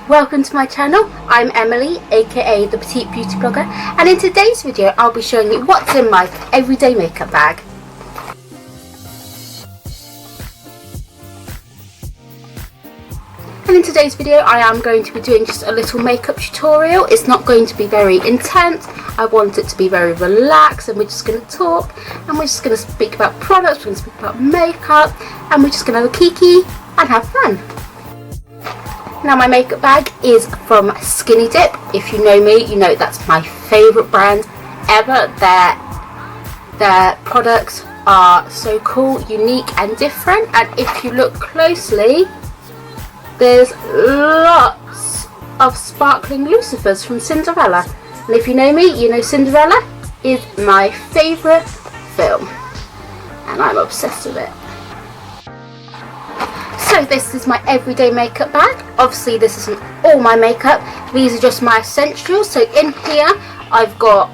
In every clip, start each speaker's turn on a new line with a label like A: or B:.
A: welcome to my channel. I'm Emily, aka the Petite Beauty Blogger, and in today's video I'll be showing you what's in my everyday makeup bag. And in today's video I am going to be doing just a little makeup tutorial. It's not going to be very intense. I want it to be very relaxed, and we're just going to talk, and we're just going to speak about products, we're going to speak about makeup, and we're just going to have a kiki and have fun. Now my makeup bag is from Skinny Dip. If you know me, you know that's my favourite brand ever. Their products are so cool, unique and different, and if you look closely, there's lots of sparkling lucifers from Cinderella. And if you know me, you know Cinderella is my favourite film, and I'm obsessed with it. So this is my everyday makeup bag. Obviously this isn't all my makeup, these are just my essentials. So in here I've got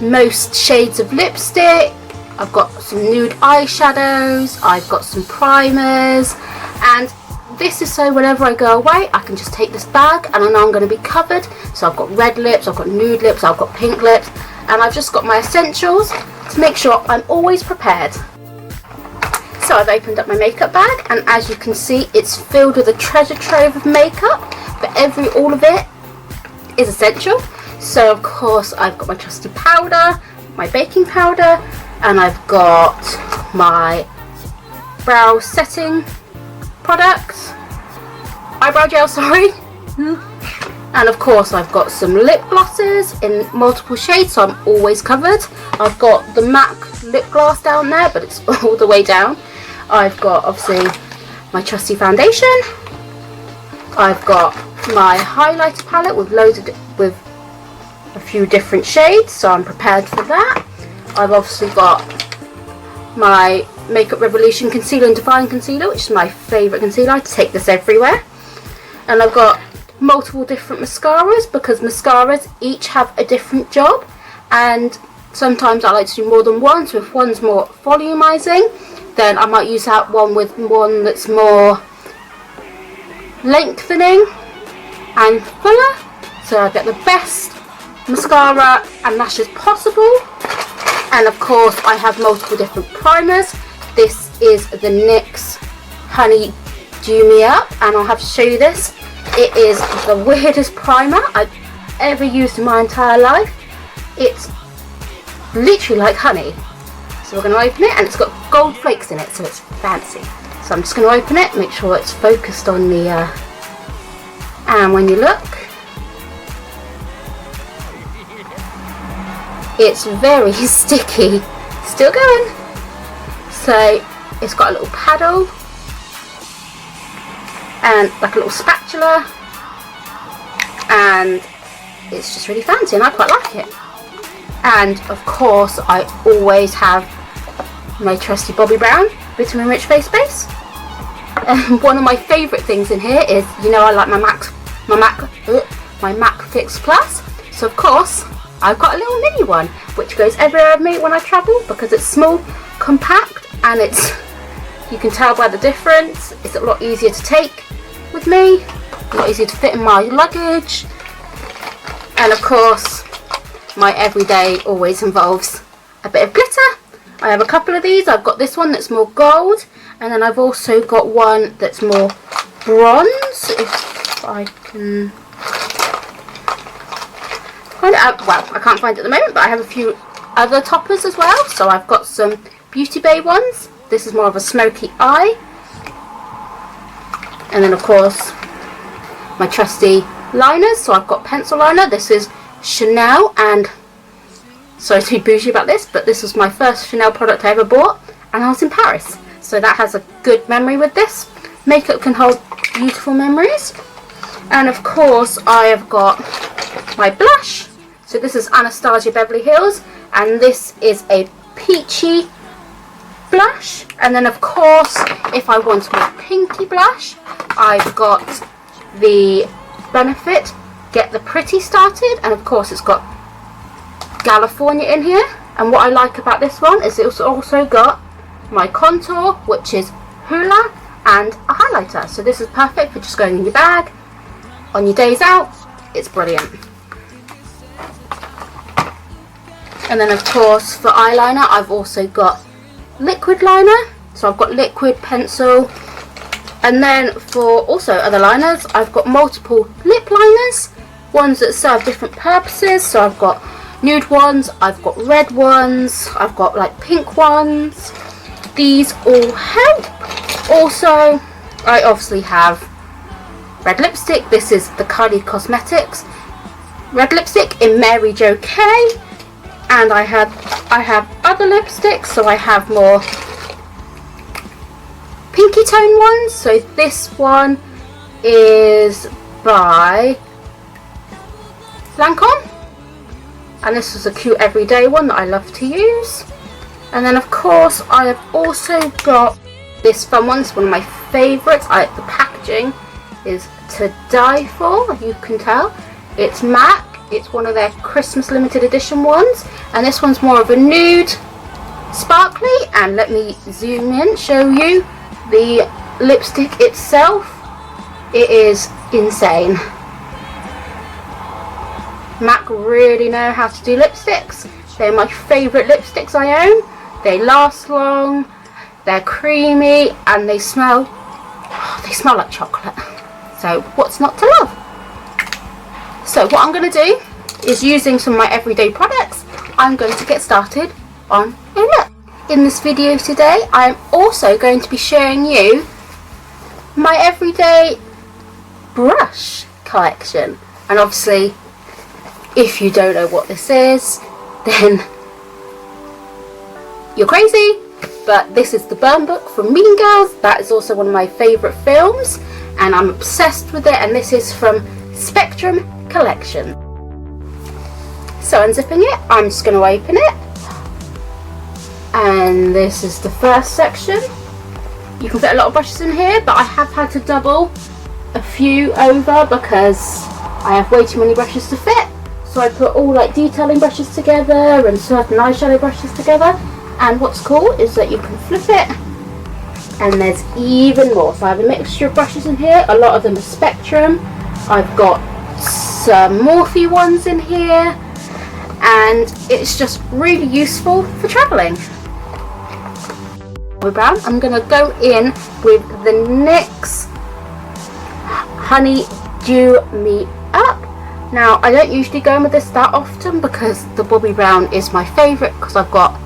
A: most shades of lipstick, I've got some nude eyeshadows, I've got some primers, and this is so whenever I go away I can just take this bag and I know I'm going to be covered. So I've got red lips, I've got nude lips, I've got pink lips, and I've just got my essentials to make sure I'm always prepared. So I've opened up my makeup bag, and as you can see it's filled with a treasure trove of makeup, but all of it is essential. So of course I've got my trusty powder, my baking powder, and I've got my brow setting products, eyebrow gel, sorry. And of course I've got some lip glosses in multiple shades, so I'm always covered. I've got the MAC lip gloss down there, but it's all the way down. I've got obviously my trusty foundation. I've got my highlighter palette with with a few different shades, so I'm prepared for that. I've obviously got my Makeup Revolution concealer and Divine concealer, which is my favourite concealer. I take this everywhere. And I've got multiple different mascaras, because mascaras each have a different job, and sometimes I like to do more than one. So if one's more volumizing, then I might use that one with one that's more lengthening and fuller, so I get the best mascara and lashes possible. And of course I have multiple different primers. This is the NYX Honey Dew Me Up, and I'll have to show you this. It is the weirdest primer I've ever used in my entire life. It's literally like honey. So we're going to open it, and it's got gold flakes in it, so it's fancy. So I'm just going to open it, make sure it's focused on the and when you look, it's very sticky. Still going. So it's got a little paddle and like a little spatula, and it's just really fancy, and I quite like it. And of course I always have my trusty Bobbi Brown Vitamin Rich Face Base. And one of my favourite things in here is, you know, I like my MAC Fix Plus. So of course I've got a little mini one which goes everywhere with me when I travel, because it's small, compact, and it's, you can tell by the difference, it's a lot easier to take with me, a lot easier to fit in my luggage. And of course my everyday always involves a bit of glitter. I have a couple of these. I've got this one that's more gold, and then I've also got one that's more bronze, if I can find it out. Well, I can't find it at the moment, but I have a few other toppers as well. So I've got some Beauty Bay ones. This is more of a smoky eye, and then of course my trusty liners. So I've got pencil liner. This is Chanel, and sorry to be bougie about this, but this was my first Chanel product I ever bought, and I was in Paris, so that has a good memory with this. Makeup can hold beautiful memories. And of course I have got my blush. So this is Anastasia Beverly Hills, and this is a peachy blush. And then of course if I want a more pinky blush, I've got the Benefit Get the Pretty Started, and of course it's got California in here. And what I like about this one is it's also got my contour, which is Hoola, and a highlighter. So this is perfect for just going in your bag on your days out, it's brilliant. And then of course for eyeliner, I've also got liquid liner. So I've got liquid, pencil, and then for also other liners, I've got multiple lip liners, ones that serve different purposes. So I've got nude ones, I've got red ones, I've got like pink ones. These all help. Also, I obviously have red lipstick. This is the Kylie Cosmetics red lipstick in Mary Jo K. And I have other lipsticks, so I have more pinky tone ones. So this one is by Lancome, and this is a cute everyday one that I love to use. And then of course I have also got this fun one. It's one of my favourites. The packaging is to die for, you can tell. It's MAC. It's one of their Christmas limited edition ones, and this one's more of a nude sparkly. And let me zoom in, show you the lipstick itself. It is insane. MAC really know how to do lipsticks. They're my favourite lipsticks I own. They last long, they're creamy, and they smell like chocolate. So what's not to love? So what I'm going to do is, using some of my everyday products, I'm going to get started on a look. In this video today, I'm also going to be showing you my everyday brush collection. And obviously, if you don't know what this is, then you're crazy. But this is the Burn Book from Mean Girls. That is also one of my favourite films, and I'm obsessed with it. And this is from Spectrum Collection. So unzipping it, I'm just going to open it, and this is the first section. You can fit a lot of brushes in here, but I have had to double a few over because I have way too many brushes to fit. So I put all like detailing brushes together and certain eyeshadow brushes together. And what's cool is that you can flip it, and there's even more. So I have a mixture of brushes in here. A lot of them are Spectrum. I've got some Morphe ones in here, and it's just really useful for travelling. Brown, I'm going to go in with the NYX Honey Dew Me Up. Now I don't usually go in with this that often because the Bobbi Brown is my favourite, because I've got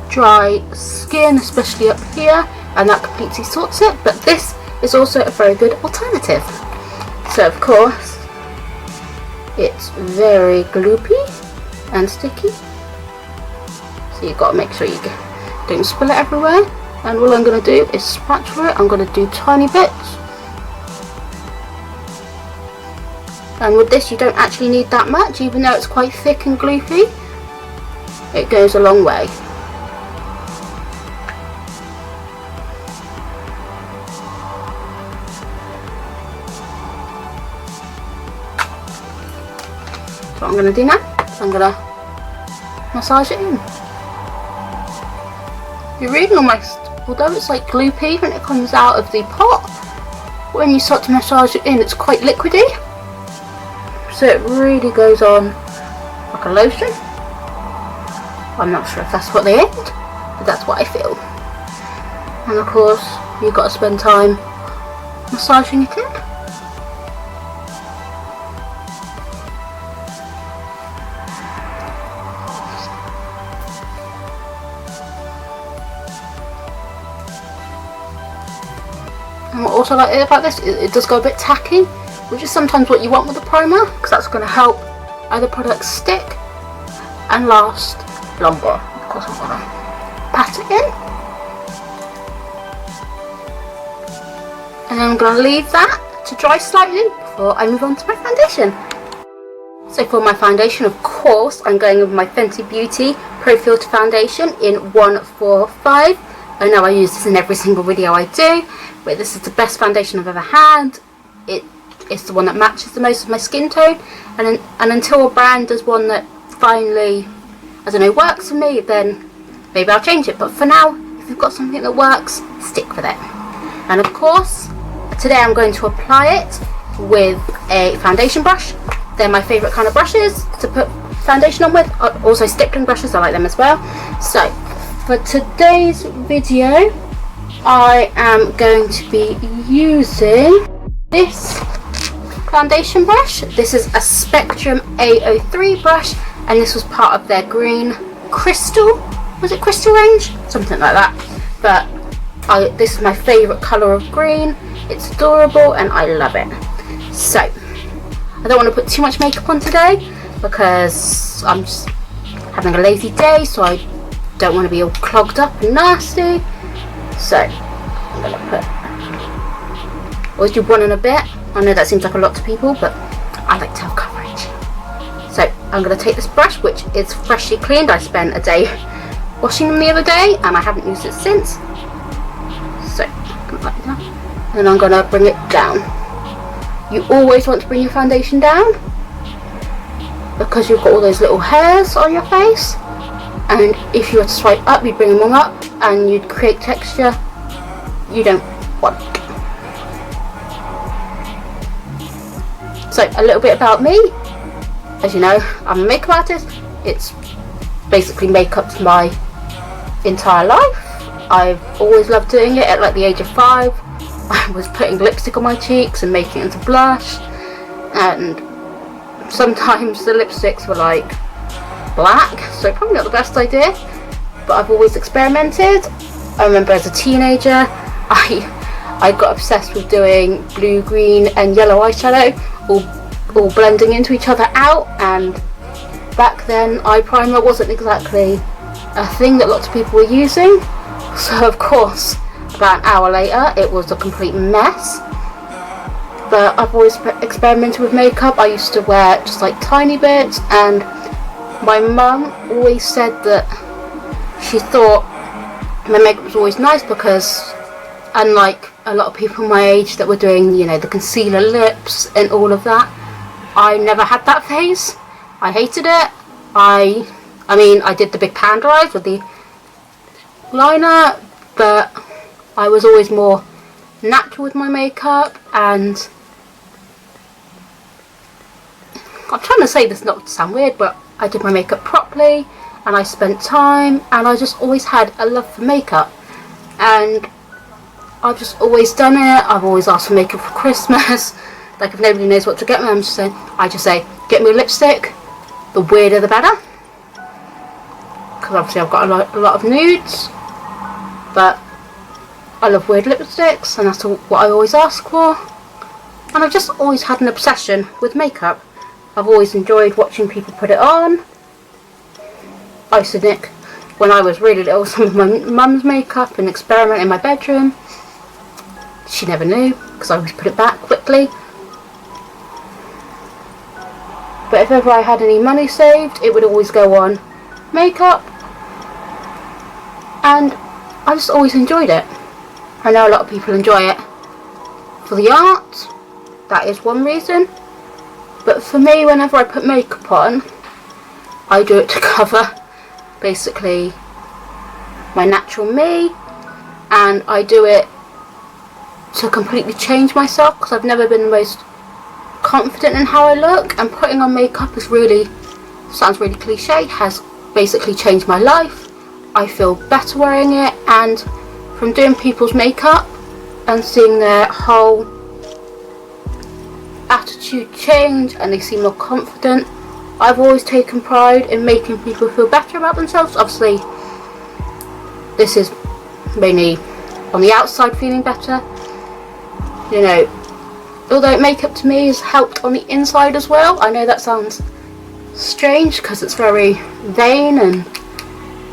A: dry skin, especially up here, and that completely sorts it. But this is also a very good alternative. So of course it's very gloopy and sticky, so you've got to make sure you don't spill it everywhere. And all I'm going to do is spatula it. I'm going to do tiny bits, and with this you don't actually need that much, even though it's quite thick and gloopy. It goes a long way. What I'm going to do now, I'm going to massage it in. You really almost, although it's like gloopy when it comes out of the pot, when you start to massage it in, it's quite liquidy. So it really goes on like a lotion. I'm not sure if that's what they aimed, but that's what I feel. And of course, you've got to spend time massaging it in. And what I also like about this, it does go a bit tacky, which is sometimes what you want with a primer, because that's going to help other products stick and last longer. Of course I'm going to pat it in, and then I'm going to leave that to dry slightly before I move on to my foundation. So for my foundation, of course, I'm going with my Fenty Beauty Pro Filter Foundation in 145. I know I use this in every single video I do, but this is the best foundation I've ever had. It's the one that matches the most of my skin tone, and until a brand does one that finally, I don't know, works for me, then maybe I'll change it. But for now, if you've got something that works, stick with it. And of course, today I'm going to apply it with a foundation brush. They're my favourite kind of brushes to put foundation on with. Also stippling brushes, I like them as well. So for today's video I am going to be using this foundation brush. This is a Spectrum A03 brush, and this was part of their green crystal, was it crystal range? Something like that. But this is my favourite colour of green. It's adorable and I love it. So I don't want to put too much makeup on today because I'm just having a lazy day, so I don't want to be all clogged up and nasty. So I'm going to always do one and a bit. I know that seems like a lot to people, but I like to have coverage. So I'm going to take this brush, which is freshly cleaned. I spent a day washing them the other day and I haven't used it since. So like that. And I'm going to bring it down. You always want to bring your foundation down because you've got all those little hairs on your face, and if you were to swipe up, you'd bring them all up and you'd create texture you don't want. So a little bit about me. As you know, I'm a makeup artist. It's basically makeup's my entire life. I've always loved doing it. At like the age of 5, I was putting lipstick on my cheeks and making it into blush, and sometimes the lipsticks were like black, so probably not the best idea, but I've always experimented. I remember as a teenager I got obsessed with doing blue, green and yellow eyeshadow all blending into each other out, and back then eye primer wasn't exactly a thing that lots of people were using, so of course about an hour later it was a complete mess. But I've always experimented with makeup. I used to wear just like tiny bits, and my mum always said that she thought my makeup was always nice because, unlike a lot of people my age that were doing, you know, the concealer lips and all of that, I never had that phase. I hated it. I mean I did the big panda eyes with the liner, but I was always more natural with my makeup, and I'm trying to say this not to sound weird, but I did my makeup properly and I spent time, and I just always had a love for makeup, and I've just always done it. I've always asked for makeup for Christmas. Like if nobody knows what to get me, I just say get me a lipstick, the weirder the better, because obviously I've got a lot of nudes, but I love weird lipsticks and that's what I always ask for. And I've just always had an obsession with makeup. I've always enjoyed watching people put it on. I used to nick, when I was really little, some of my mum's makeup and experiment in my bedroom. She never knew because I always put it back quickly. But if ever I had any money saved, it would always go on makeup, and I just always enjoyed it. I know a lot of people enjoy it for the art, that is one reason, but for me, whenever I put makeup on, I do it to cover basically my natural me, and I do it to completely change myself because I've never been the most confident in how I look, and putting on makeup is really, sounds really cliche, has basically changed my life. I feel better wearing it, and from doing people's makeup and seeing their whole attitude change and they seem more confident, I've always taken pride in making people feel better about themselves. Obviously this is mainly on the outside, feeling better, you know, although makeup to me has helped on the inside as well. I know that sounds strange because it's very vain and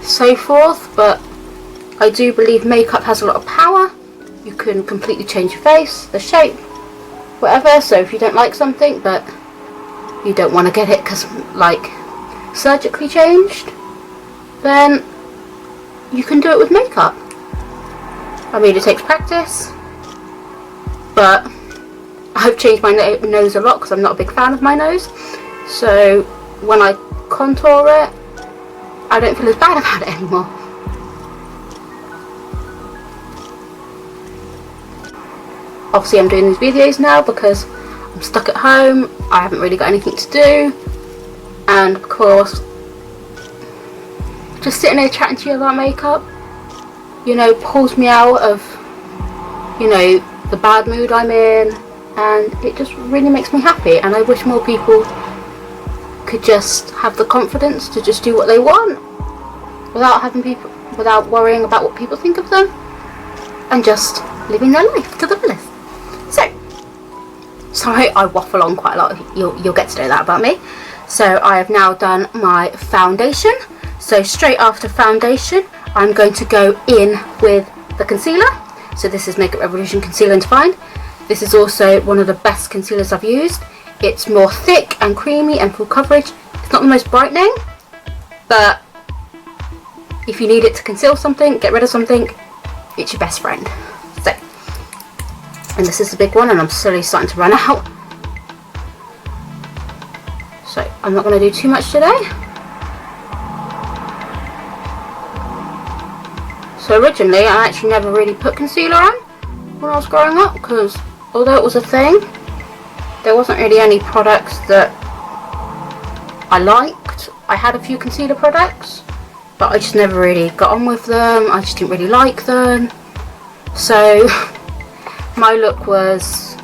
A: so forth, but I do believe makeup has a lot of power. You can completely change your face, the shape, whatever. So if you don't like something but you don't want to get it because like surgically changed, then you can do it with makeup. I mean, it takes practice, but I've changed my nose a lot because I'm not a big fan of my nose, so when I contour it I don't feel as bad about it anymore. Obviously I'm doing these videos now because I'm stuck at home, I haven't really got anything to do, and of course just sitting here chatting to you about makeup, you know, pulls me out of, you know, the bad mood I'm in, and it just really makes me happy. And I wish more people could just have the confidence to just do what they want without worrying about what people think of them, and just living their life to the fullest. So, sorry I waffle on quite a lot, you'll get to know that about me. So I have now done my foundation. So straight after foundation, I'm going to go in with the concealer. So this is Makeup Revolution Concealer and Define. This is also one of the best concealers I've used. It's more thick and creamy and full coverage. It's not the most brightening, but if you need it to conceal something, get rid of something, it's your best friend. So, and this is the big one, and I'm slowly starting to run out. So I'm not going to do too much today. So originally I actually never really put concealer on when I was growing up, because although it was a thing, there wasn't really any products that I liked. I had a few concealer products, but I just never really got on with them. I just didn't really like them. So my look was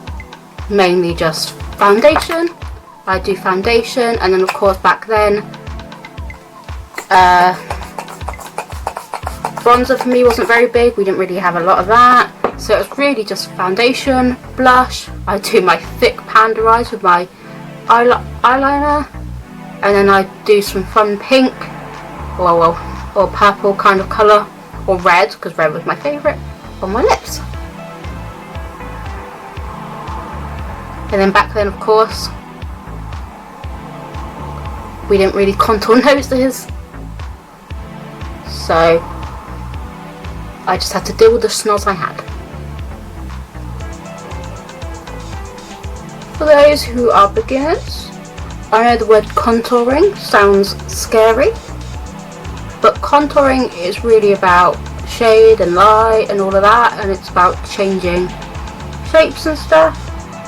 A: mainly just foundation. I do foundation, and then of course back then bronzer for me wasn't very big. We didn't really have a lot of that, so it was really just foundation, blush. I do my thick panda eyes with my eyeliner, and then I do some fun pink or purple kind of colour, or red, because red was my favourite, on my lips. And then back then, of course, we didn't really contour noses, so I just had to deal with the schnoz I had. For those who are beginners, I know the word contouring sounds scary, but contouring is really about shade and light and all of that, and it's about changing shapes and stuff.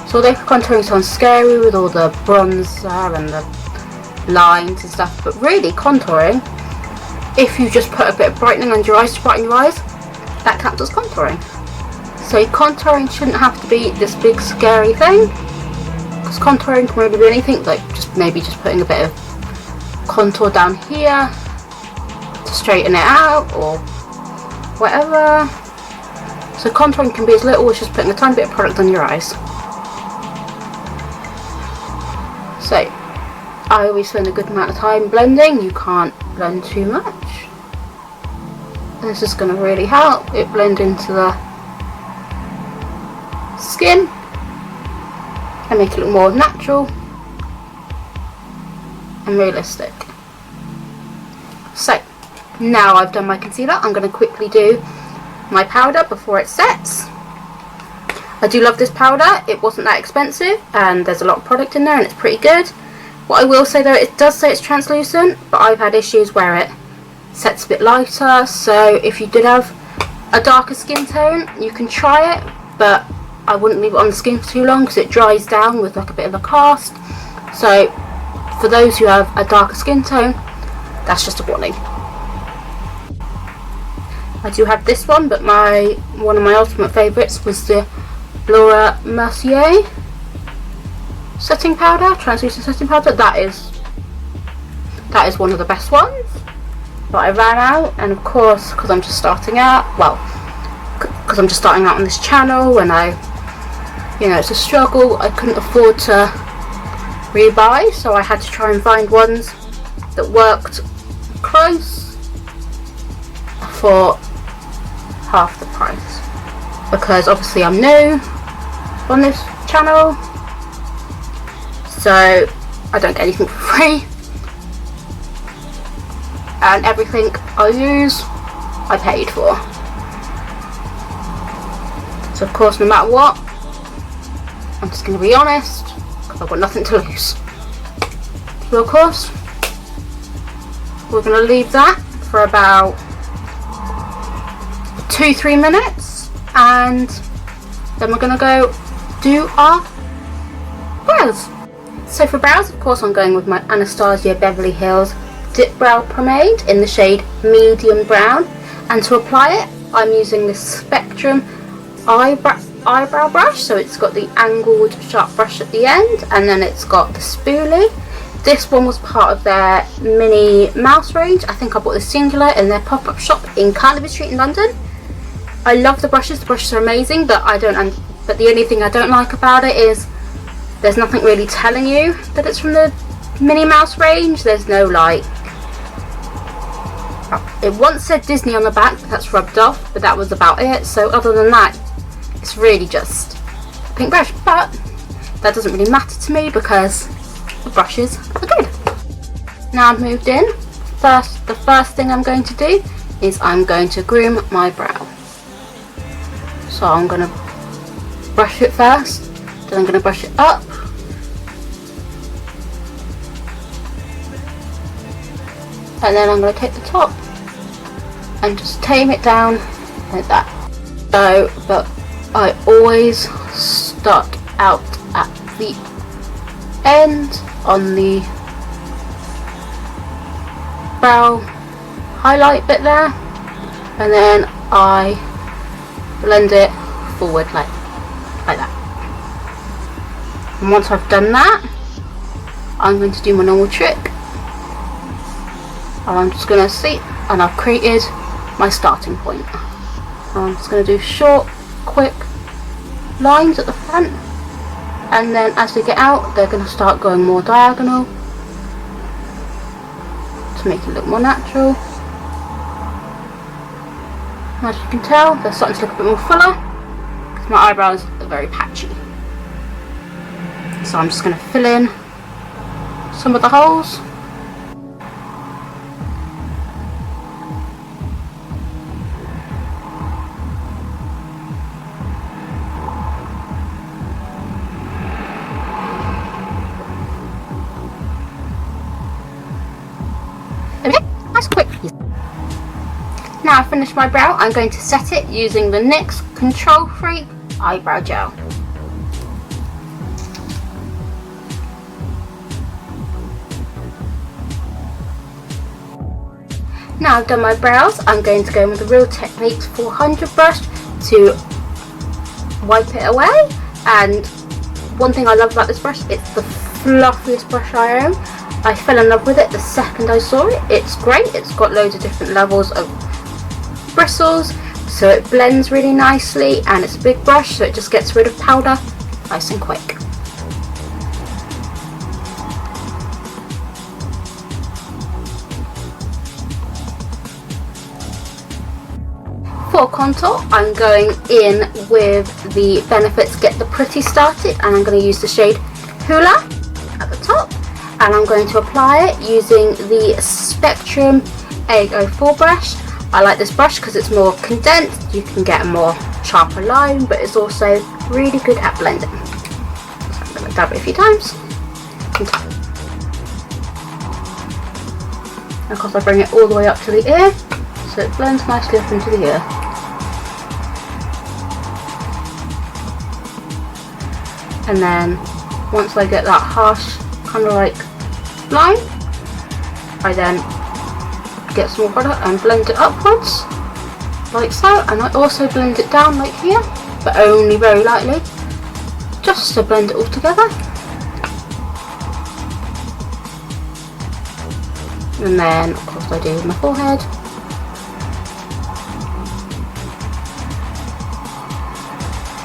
A: So although contouring sounds scary with all the bronzer and the lines and stuff, but really contouring, if you just put a bit of brightening under your eyes to brighten your eyes, that counts as contouring. So contouring shouldn't have to be this big scary thing, because contouring can really be anything, like maybe just putting a bit of contour down here to straighten it out or whatever. So contouring can be as little as just putting a tiny bit of product on your eyes. So I always spend a good amount of time blending. You can't blend too much. And this is going to really help it blend into the skin and make it look more natural and realistic. So now I've done my concealer, I'm going to quickly do my powder before it sets. I do love this powder. It wasn't that expensive, and there's a lot of product in there, and it's pretty good. What I will say though, it does say it's translucent, but I've had issues where it sets a bit lighter. So if you did have a darker skin tone, you can try it, but I wouldn't leave it on the skin for too long because it dries down with like a bit of a cast. So for those who have a darker skin tone, that's just a warning. I do have this one, but one of my ultimate favourites was the Laura Mercier setting powder, translucent setting powder. That is one of the best ones, but I ran out, and of course, because I'm just starting out, because I'm just starting out on this channel, and it's a struggle, I couldn't afford to rebuy, so I had to try and find ones that worked close for half the price, because obviously I'm new on this channel, so I don't get anything for free, and everything I use I paid for. So of course, no matter what, I'm just going to be honest, because I've got nothing to lose. So of course, we're going to leave that for about 2-3 minutes, and then we're going to go do our brows. So for brows, of course, I'm going with my Anastasia Beverly Hills Dip Brow Pomade in the shade Medium Brown. And to apply it, I'm using this Spectrum eyebrow brush. So it's got the angled sharp brush at the end, and then it's got the spoolie. This one was part of their mini mouse range. I think I bought the singular in their pop-up shop in Carnaby Street in London. I love the brushes are amazing, but the only thing I don't like about it is there's nothing really telling you that it's from the Minnie Mouse range. There's no like, it once said Disney on the back, but that's rubbed off, but that was about it. So other than that, it's really just a pink brush, but that doesn't really matter to me because the brushes are good. Now I've moved in, the first thing I'm going to do is I'm going to groom my brow. So I'm going to brush it first, then I'm going to brush it up, and then I'm going to take the top and just tame it down like that. So, but I always start out at the end on the brow highlight bit there, and then I blend it forward like that. And once I've done that, I'm going to do my normal trick, and I'm just going to see, and I've created my starting point. I'm just going to do short, quick lines at the front, and then as they get out, they're going to start going more diagonal to make it look more natural. As you can tell, they're starting to look a bit more fuller because my eyebrows are very patchy. So I'm just going to fill in some of the holes. Okay, that's quick. Now I've finished my brow, I'm going to set it using the NYX Control Freak Eyebrow Gel. Now I've done my brows, I'm going to go in with the Real Techniques 400 brush to wipe it away. And one thing I love about this brush, it's the fluffiest brush I own. I fell in love with it the second I saw it. It's great, it's got loads of different levels of bristles, so it blends really nicely, and it's a big brush, so it just gets rid of powder nice and quick. For contour, I'm going in with the Benefits Get the Pretty Started, and I'm going to use the shade Hula at the top, and I'm going to apply it using the Spectrum Egg 04 brush. I like this brush because it's more condensed, you can get a more sharper line, but it's also really good at blending. So I'm going to dab it a few times. And of course I bring it all the way up to the ear, so it blends nicely up into the ear. And then once I get that harsh kind of like line, I then get some more product and blend it upwards like so, and I also blend it down like here, but only very lightly, just to blend it all together. And then of course I do my forehead,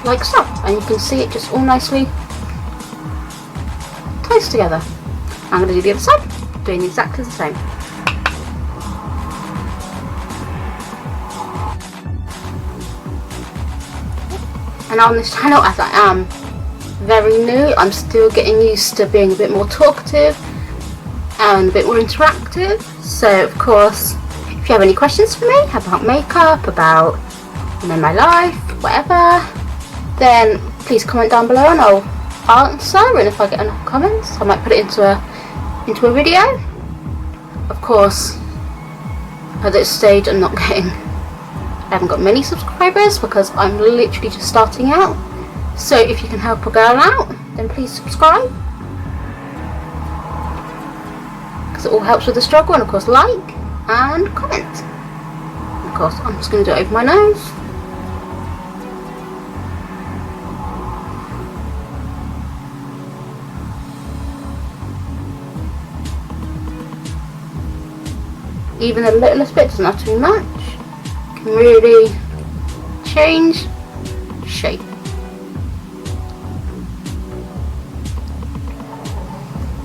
A: like so, and you can see it just all nicely ties together. I'm going to do the other side, doing exactly the same. And on this channel, as I am very new, I'm still getting used to being a bit more talkative and a bit more interactive. So of course, if you have any questions for me about makeup, about my life, whatever, then please comment down below and I'll answer. And if I get enough comments, I might put it into a video. Of course, at this stage I'm not getting, I haven't got many subscribers because I'm literally just starting out. So if you can help a girl out, then please subscribe, because it all helps with the struggle. And of course, like and comment. And of course, I'm just going to do it over my nose. Even the littlest bit doesn't have to be much. Can really change shape.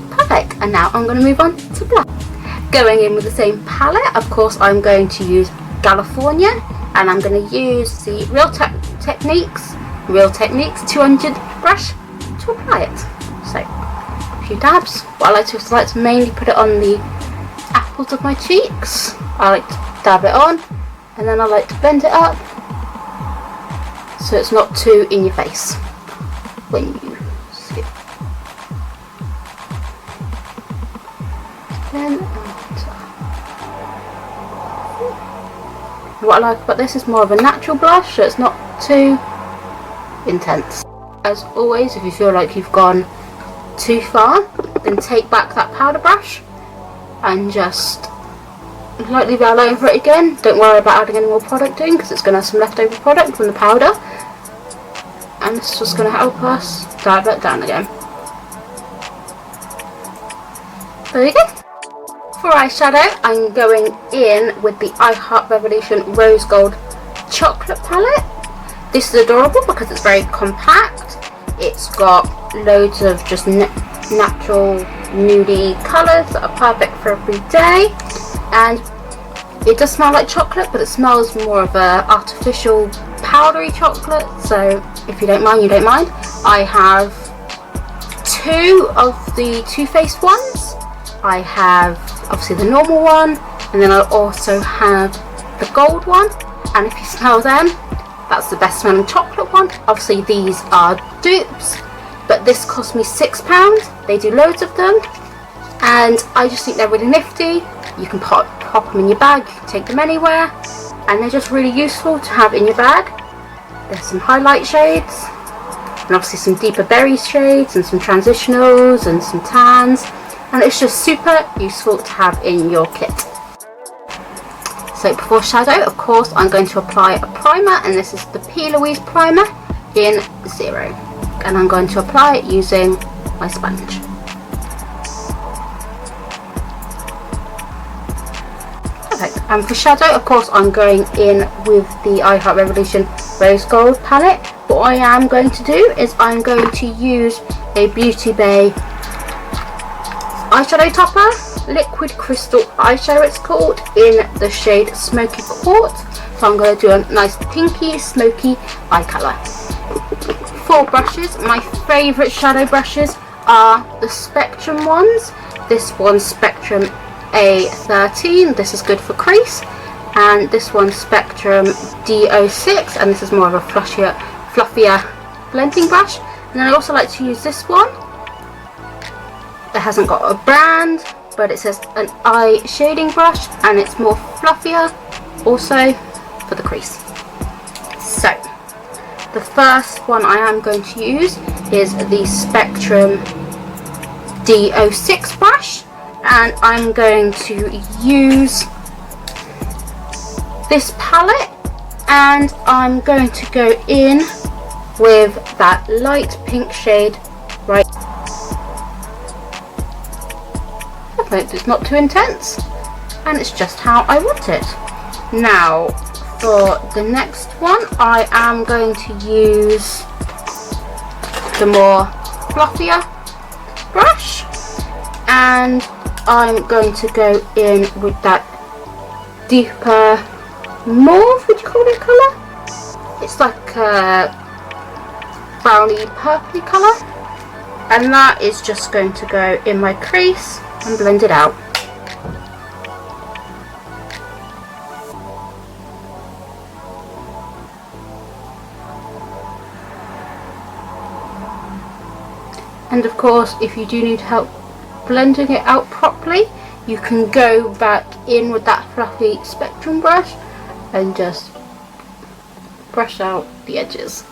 A: Perfect. And now I'm going to move on to black. Going in with the same palette, of course, I'm going to use California, and I'm going to use the Real Techniques 200 brush to apply it. So, a few dabs. What I like to do is I like to mainly put it on the apples of my cheeks. I like to dab it on, and then I like to bend it up so it's not too in your face when you see it. Then what I like about this is more of a natural blush, so it's not too intense. As always, if you feel like you've gone too far, then take back that powder brush and just lightly roll over it again. Don't worry about adding any more product in, because it's going to have some leftover product from the powder, and it's just going to help us dab it down again. There you go. For eyeshadow, I'm going in with the I Heart Revolution Rose Gold Chocolate Palette. This is adorable because it's very compact. It's got loads of just natural nudie colours that are perfect for every day, and it does smell like chocolate, but it smells more of a artificial powdery chocolate, so if you don't mind, you don't mind. I have two of the Too Faced ones. I have obviously the normal one, and then I also have the gold one, and if you smell them, that's the best smelling chocolate one. Obviously these are dupes, but this cost me £6. They do loads of them, and I just think they're really nifty. You can pop them in your bag, you can take them anywhere, and they're just really useful to have in your bag. There's some highlight shades, and obviously some deeper berry shades, and some transitionals, and some tans, and it's just super useful to have in your kit. So before shadow, of course, I'm going to apply a primer, and this is the P. Louise primer in 0. And I'm going to apply it using my sponge. Perfect. And for shadow, of course, I'm going in with the I Heart Revolution Rose Gold palette. What I am going to do is I'm going to use a Beauty Bay eyeshadow topper, liquid crystal eyeshadow it's called, in the shade Smoky Quartz. So I'm going to do a nice pinky smoky eye colour. 4 brushes. My favourite shadow brushes are the Spectrum ones. This one's Spectrum A13, this is good for crease, and this one's Spectrum D06, and this is more of a fluffier blending brush. And then I also like to use this one. It hasn't got a brand, but it says an eye shading brush, and it's more fluffier also for the crease. So the first one I am going to use is the Spectrum D06 brush, and I'm going to use this palette, and I'm going to go in with that light pink shade right. Perfect. It's not too intense, and it's just how I want it. Now for the next one, I am going to use the more fluffier brush, and I'm going to go in with that deeper mauve, would you call it, colour? It's like a browny purpley colour, and that is just going to go in my crease and blend it out. And of course, if you do need help blending it out properly, you can go back in with that fluffy Spectrum brush and just brush out the edges.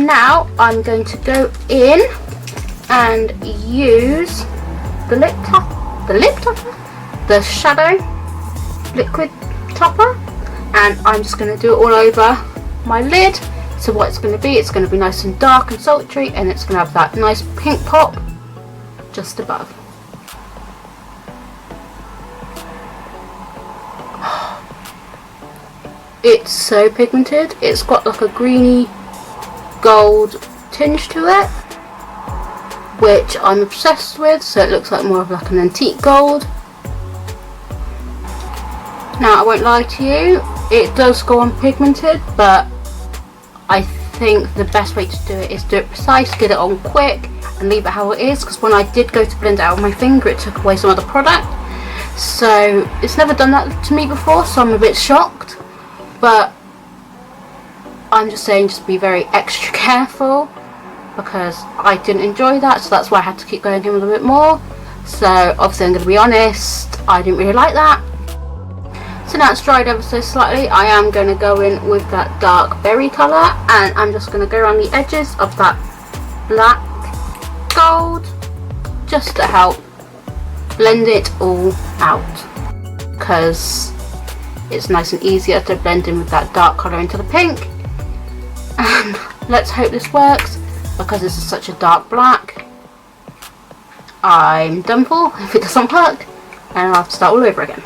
A: now I'm going to go in and use the the shadow liquid topper, and I'm just going to do it all over my lid. So what it's going to be nice and dark and sultry, and it's going to have that nice pink pop just above. It's so pigmented. It's got like a greeny gold tinge to it, which I'm obsessed with, so it looks like more of like an antique gold. Now I won't lie to you, it does go on pigmented, but I think the best way to do it is do it precise, get it on quick and leave it how it is, because when I did go to blend it out with my finger it took away some of the product. So it's never done that to me before, so I'm a bit shocked, but I'm just saying just be very extra careful, because I didn't enjoy that, so that's why I had to keep going in a little bit more. So obviously I'm going to be honest, I didn't really like that. So now it's dried ever so slightly, I am going to go in with that dark berry colour, and I'm just going to go around the edges of that black gold just to help blend it all out, because it's nice and easier to blend in with that dark colour into the pink. And let's hope this works, because this is such a dark black. I'm done for if it doesn't work, and I'll have to start all over again,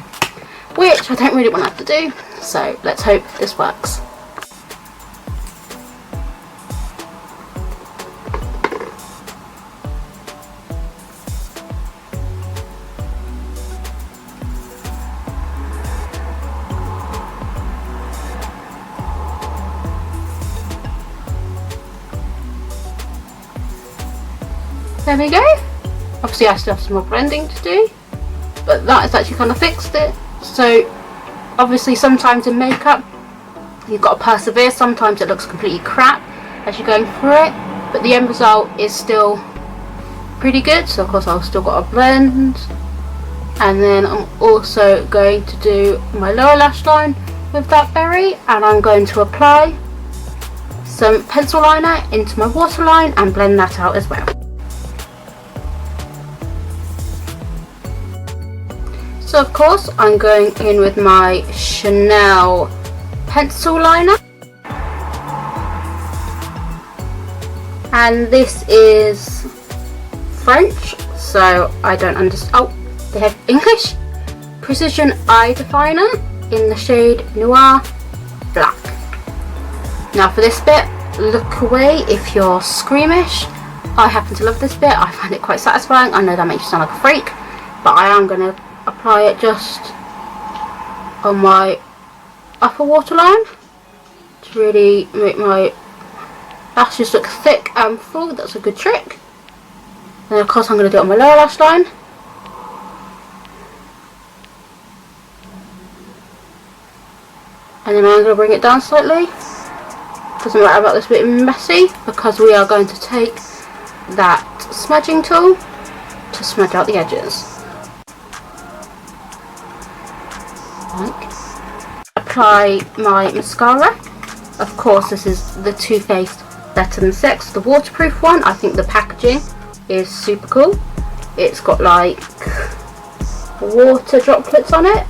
A: which I don't really want to have to do, so let's hope this works. There we go. Obviously I still have some more blending to do, but that has actually kind of fixed it. So obviously sometimes in makeup you've got to persevere, sometimes it looks completely crap as you're going through it, but the end result is still pretty good. So of course I've still got to blend, and then I'm also going to do my lower lash line with that berry, and I'm going to apply some pencil liner into my waterline and blend that out as well. So of course I'm going in with my Chanel pencil liner, and this is French, so I don't understand. Oh, they have English. Precision Eye Definer in the shade Noir Black. Now for this bit, look away if you're squeamish. I happen to love this bit, I find it quite satisfying. I know that makes you sound like a freak, but I am going to apply it just on my upper waterline to really make my lashes look thick and full. That's a good trick. And of course I'm going to do it on my lower lash line. And then I'm going to bring it down slightly. Doesn't matter about this bit messy, because we are going to take that smudging tool to smudge out the edges. Apply my mascara. Of course this is the Too Faced Better Than Sex, the waterproof one. I think the packaging is super cool. It's got like water droplets on it,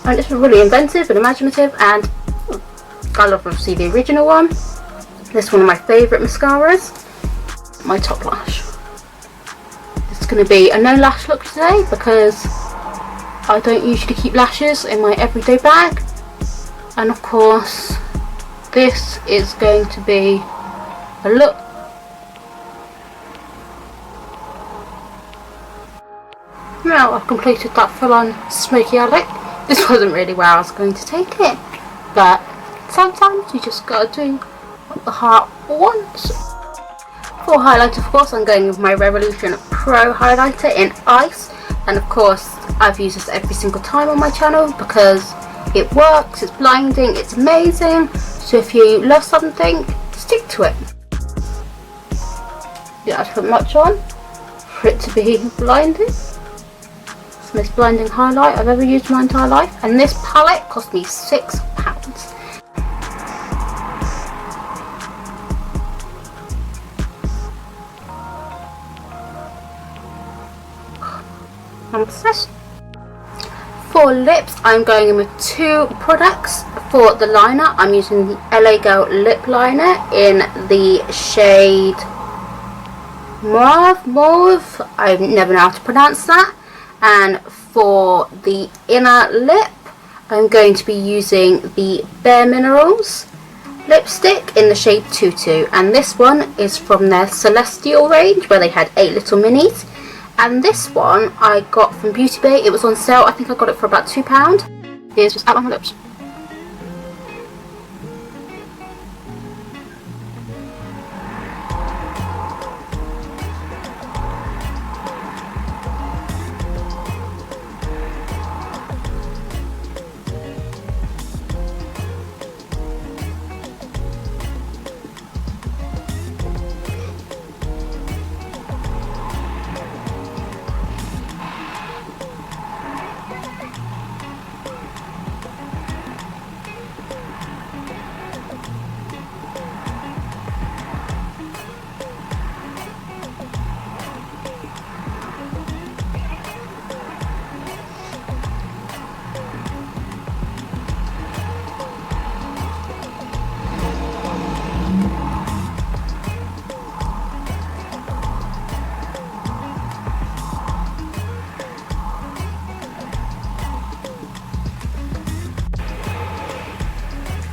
A: and it's really inventive and imaginative, and I love obviously the original one. This is one of my favourite mascaras. My top lash. It's going to be a no lash look today, because I don't usually keep lashes in my everyday bag, and of course this is going to be a look. Now I've completed that full-on smoky eye look. This wasn't really where I was going to take it, but sometimes you just gotta do what the heart wants. For highlight, of course, I'm going with my Revolution Pro highlighter in Ice, and of course I've used this every single time on my channel because it works, it's blinding, it's amazing. So if you love something, stick to it. You don't have to put much on for it to be blinding. It's the most blinding highlight I've ever used in my entire life, and this palette cost me £6. I'm obsessed. For lips, I'm going in with 2 products. For the liner, I'm using the LA Girl lip liner in the shade Mauve. I never know how to pronounce that. And for the inner lip, I'm going to be using the Bare Minerals lipstick in the shade Tutu, and this one is from their Celestial range where they had 8 little minis. And this one I got from Beauty Bay. It was on sale. I think I got it for about £2. Here's just outline my lips.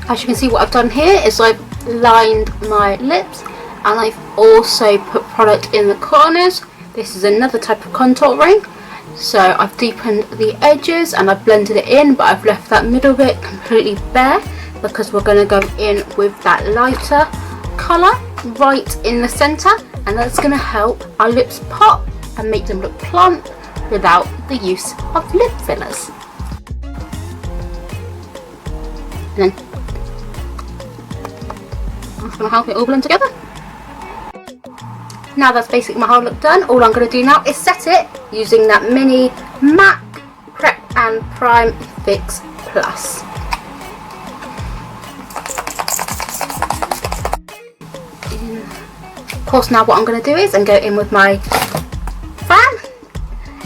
A: As you can see, what I've done here is I've lined my lips, and I've also put product in the corners. This is another type of contour ring, so I've deepened the edges and I've blended it in, but I've left that middle bit completely bare because we're going to go in with that lighter colour right in the centre, and that's going to help our lips pop and make them look plump without the use of lip fillers. And then that's going to help it all blend together. Now that's basically my whole look done. All I'm going to do now is set it using that mini MAC Prep and Prime Fix Plus. Of course, now what I'm going to do is go in with my fan,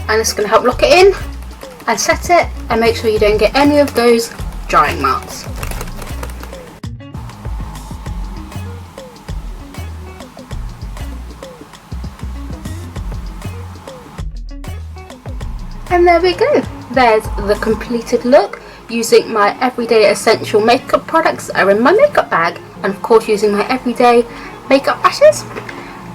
A: and it's going to help lock it in and set it, and make sure you don't get any of those drying marks. And there we go, there's the completed look using my everyday essential makeup products that are in my makeup bag, and of course using my everyday makeup brushes.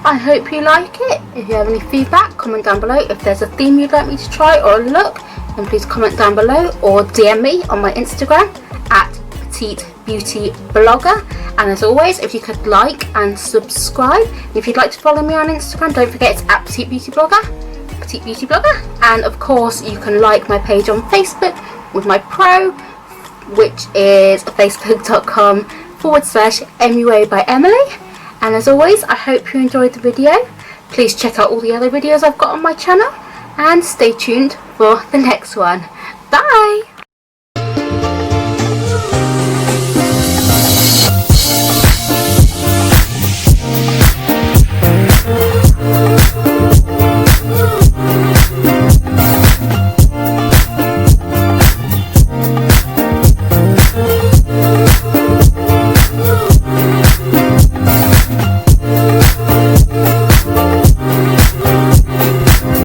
A: I hope you like it. If you have any feedback, comment down below. If there's a theme you'd like me to try or a look, then please comment down below or DM me on my Instagram at Petite Beauty Blogger. And as always, if you could like and subscribe. If you'd like to follow me on Instagram, don't forget it's at Petite Beauty Blogger. And of course you can like my page on Facebook with my pro, which is facebook.com/MUA by Emily. And as always, I hope you enjoyed the video. Please check out all the other videos I've got on my channel, and stay tuned for the next one. Bye!